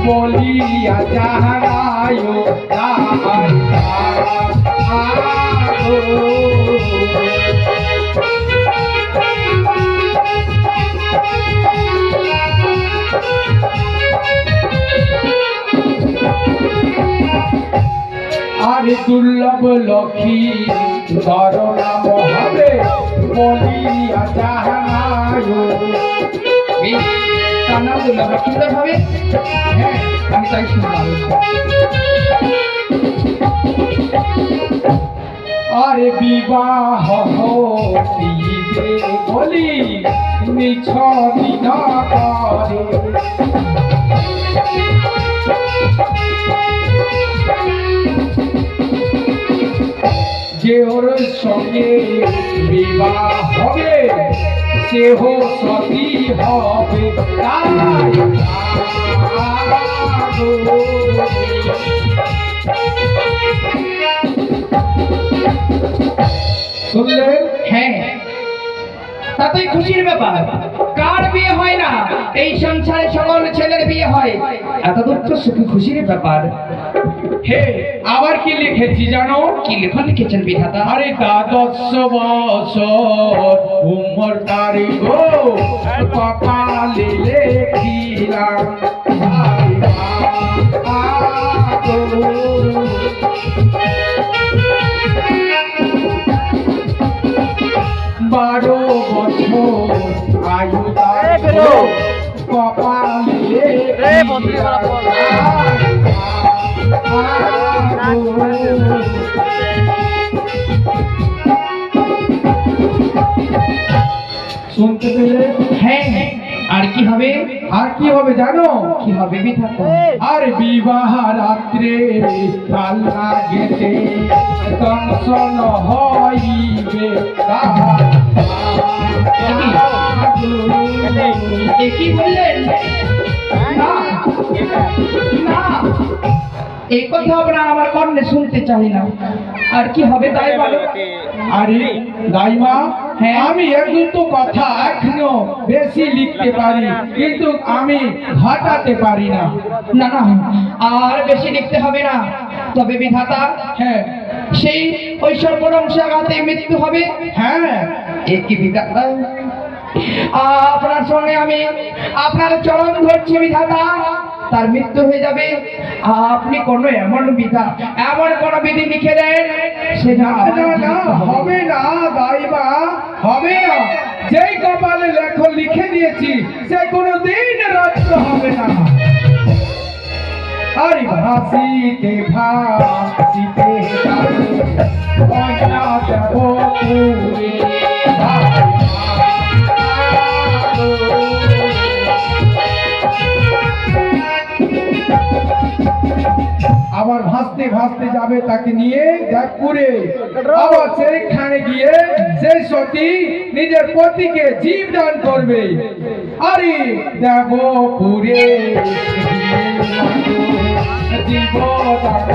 বলিয়া যাহারায় তাহার আরে দুর্লভ লক্ষ্মী ধরনা মহাবে বলিয়া যাহারায় তার নাম দুর্লভ সুন্দর হবে। হ্যাঁ আমি তাই শুনলাম। আরে বিবাহ হইবে বলি মিছ দিন করে যে ওর সঙ্গে বিবাহ হবে সেহ সতী হবে তাই শুনলেন? হ্যাঁ, তাতেই খুশির ব্যাপার। কার বিয়ে হয় না? এই সংসারে সকল ছেলের বিয়ে হয়। এত দূর তো সুখী খুশির ব্যাপার। হে আবার কি লিখেছি জানো? কি লেখা লিখেছেন বিধাতা? আরে দ্বাদশ বছর উমর তারি গো কপালে লেখিলাম বারো বছর আয়ু কপালে শুনতে পেলে? হ্যাঁ, আর কি হবে? আর কি হবে জানো? কি হবে বিধাতা? আর বিবাহ রাত্রে কালা গেতে দংশন হইবে কি বললেন? না না, এই কথা আপনার আমার কর্ণে শুনতে চাই না। আর কি হবে তাই বলো। আরে দাইমা, হ্যাঁ? আমি এক দুটো কথা এখনো বেশি লিখতে পারি কিন্তু আমি ঘটাতে পারি না। না না, আর বেশি লিখতে হবে না। তবে বিধাতা, হ্যাঁ সেই ওই সর্বনংশাঘাতে মৃত্যু হবে। হ্যাঁ এ কি বিধাতা? আপনার সঙ্গে আমি আপনার চরণ ধরছি বিধাতা, তার মৃত্যু হয়ে যাবে। আপনি কোনো এমন বিধা, এমন কোন বিধি লিখে দেন সেটা না না হবে না দাইমা, হবে না। যেই কপালে লেখো লিখে দিয়েছি সে কোনোদিন রদ্দ হবে না। আরে ভাসিতে ভাসিতে ময়না যাব পুরে আবার ভাসতে ভাসতে যাবে তাকে নিয়ে জয়পুরে। আবার সেখানে গিয়ে সেই সতী নিজের পতিকে জীব দান করবে। আরে দেবপুরে জীব দান